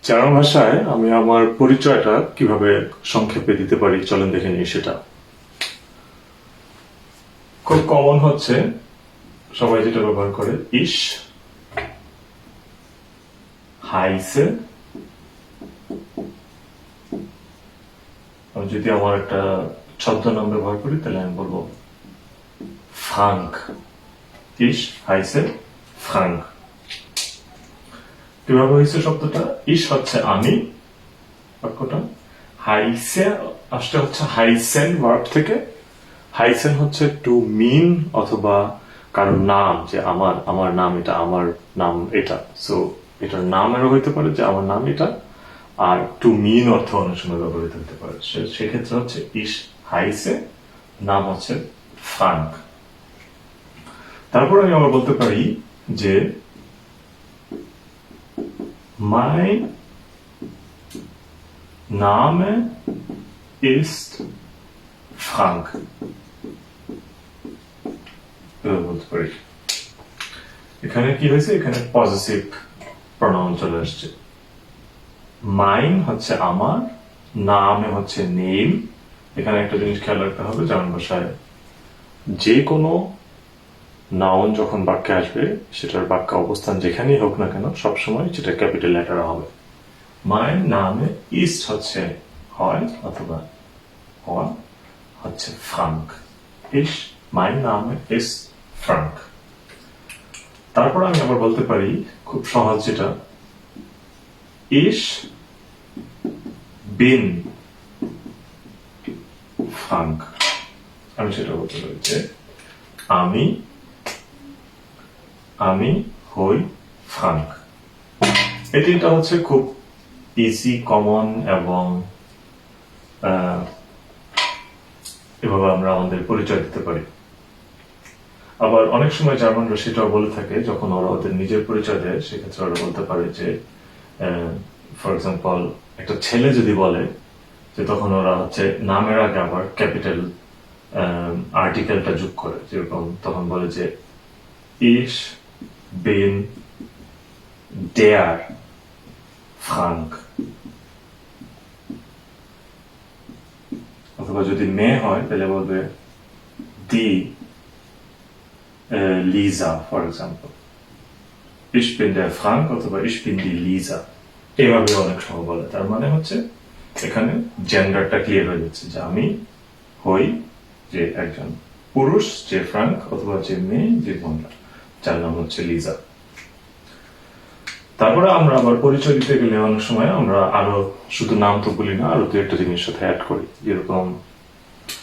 German ভাষায় আমি আমার পরিচয়টা কিভাবে সংক্ষেপে দিতে পারি চলেন দেখে নিই সেটা। খুব কমন হচ্ছে, সবাই যেটা ব্যবহার করে, ইস হাইসে। আমি যদি আমার একটা ছদ্মনাম ব্যবহার করি তাহলে আমি বলবো ফ্রাঙ্ক। ইস হাইসে ফ্রাঙ্ক। কিভাবে হয়েছে শব্দটা? ইস হচ্ছে আমি, বাক্যটা। হাইসে আসতে হচ্ছে হাইসেন ভার্ব থেকে। হাইসেন হচ্ছে টু মিন, অথবা কারোর নাম, যে আমার আমার নাম এটা, আমার নাম এটা। সো এটার নামেরও হইতে পারে যে আমার নাম এটা, আর টু মিন অর্থ অনেক সময় ব্যবহৃত হতে পারে। সেক্ষেত্রে হচ্ছে ইস হাইসে, নাম হচ্ছে ফ্রাঙ্ক। তারপর আমি আবার বলতে পারি যে mein Name ist Frank। বলতে পারি। এখানে কি হয়েছে? এখানে পজিটিভ প্রনাউন চলে আসছে। মাইন হচ্ছে আমার, নামে হচ্ছে নেম। এখানে একটা জিনিস খেয়াল রাখতে হবে, জার্মান ভাষায় যে কোনো নাউন যখন বাক্যে আসবে, সেটার বাক্য অবস্থান যেখানেই হোক না কেন, সবসময় সেটা ক্যাপিটাল লেটার হবে। মাইন নামে ইস্ট হচ্ছে হয় অথবা হওয়া হচ্ছে ফ্রাঙ্ক। ইস মাইন নামে ইস ফ্রাঙ্ক। তারপর আমি আবার বলতে পারি খুব সহজ যেটা, ইস বিন ফ্রাঙ্ক। আমি সেটা বলতে পারি যে আমি আমি হই ফ্রাঙ্ক। এই তিনটা হচ্ছে খুব ইজি, কমন, এবং এভাবে আমরা আমাদের পরিচয় দিতে পারি। আবার অনেক সময় জার্মানরা সেটাও বলে থাকে, যখন ওরা ওদের নিজের পরিচয় দেয়, সেক্ষেত্রে ওরা বলতে পারে যে, ফর এক্সাম্পল, একটা ছেলে যদি বলে, যে তখন ওরা হচ্ছে নামের আগে আবার ক্যাপিটাল আর্টিকেলটা যোগ করে। যেরকম তখন বলে যে ইস বিন ডেয়ার ফ্রাঙ্ক। অথবা যদি মেয়ে হয় তাহলে বলবে দি লিজা, ফর এক্সাম্পল। ইস বিন ডেয়ার ফ্রাঙ্ক অথবা ইস বিন দি লিজা, এইভাবে অনেক সময় বলে। তার মানে হচ্ছে এখানে জেন্ডারটা ক্লিয়ার হয়ে যাচ্ছে, যে আমি হই যে একজন পুরুষ, যে ফ্রাঙ্ক, অথবা যে মেয়ে, যে মহিলা, যার নাম হচ্ছে লিজা। তারপরে আমরা আবার পরিচয় দিতে গেলে অনেক সময় আমরা আরো শুধু নাম তো বলি না, আরো দু একটা জিনিস সাথে অ্যাড করি। যেরকম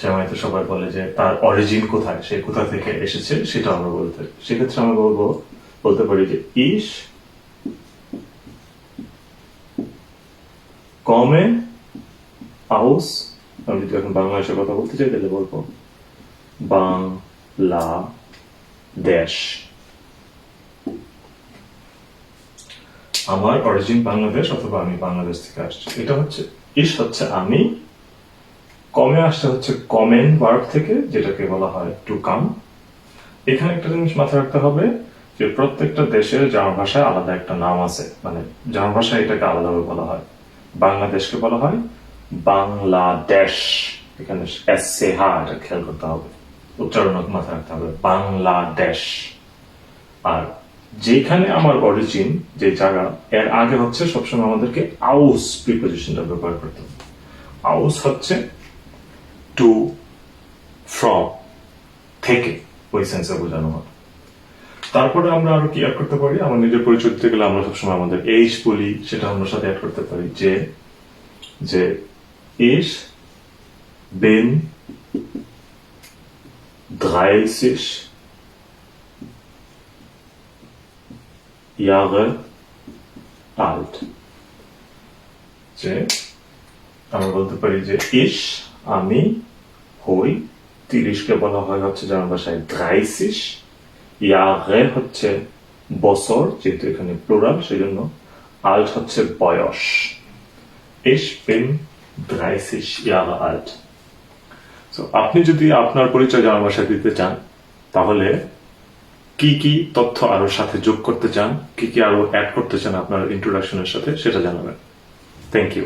জামাইতে সবাই বলে যে তার অরিজিন কোথায়, সে কোথা থেকে এসেছে, সেটা আমরা বলতে। সেক্ষেত্রে আমরা বলতে পারি যে ইস কমে আউস। আমি যদি এখন বাংলাদেশের কথা বলতে চাই তাহলে বলবো বাংলাদেশ। আমার অরিজিন বাংলাদেশ, অথবা আমি বাংলাদেশ থেকে আসছি। এটা হচ্ছে ইস হচ্ছে আমি, কমে আসতে হচ্ছে কমেন ভার্ব থেকে, যেটাকে বলা হয় টু কাম। এখানে একটা জিনিস মাথায় রাখতে হবে, যে প্রত্যেকটা দেশের জার্মান ভাষায় আলাদা একটা নাম আছে। মানে জার্মান ভাষায় এটাকে আলাদাভাবে বলা হয়। বাংলাদেশকে বলা হয় বাংলাদেশ। এখানে SCH এটা খেয়াল করতে হবে, উচ্চারণ মাথায় রাখতে হবে, বাংলাদেশ। আর যেখানে আমার অরিজিন, যে জায়গা, এর আগে হচ্ছে সবসময় আমাদেরকে আউস প্রিপোজিশনটা ব্যবহার করতে হবে। আউস হচ্ছে টু, ফ্রম, থেকে, ওই সেন্সে বোঝানো হয়। তারপরে আমরা আরো কি অ্যাড করতে পারি? আমার নিজের পরিচয় দিতে গেলে আমরা সবসময় আমাদের এইজ বলি, সেটা আমরা সাথে অ্যাড করতে পারি, যে ich bin 30 Jahre alt। যে আমরা বলতে পারি যে ইস আমি হই, 30কে বলা হয় হচ্ছে জার্মান ভাষায় 30, ইয়ারে হচ্ছে বছর, যেহেতু এখানে প্লুরাল সেজন্য, আল্ট হচ্ছে বয়স। Ich bin 30 Jahre alt। So, আপনি যদি আপনার পরিচয় জার্মান ভাষায় দিতে চান, তাহলে কি কি তথ্য আরো সাথে যোগ করতে চান, কি কি আরো অ্যাড করতে চান আপনার ইন্ট্রোডাকশনের সাথে, সেটা জানাবেন। Thank you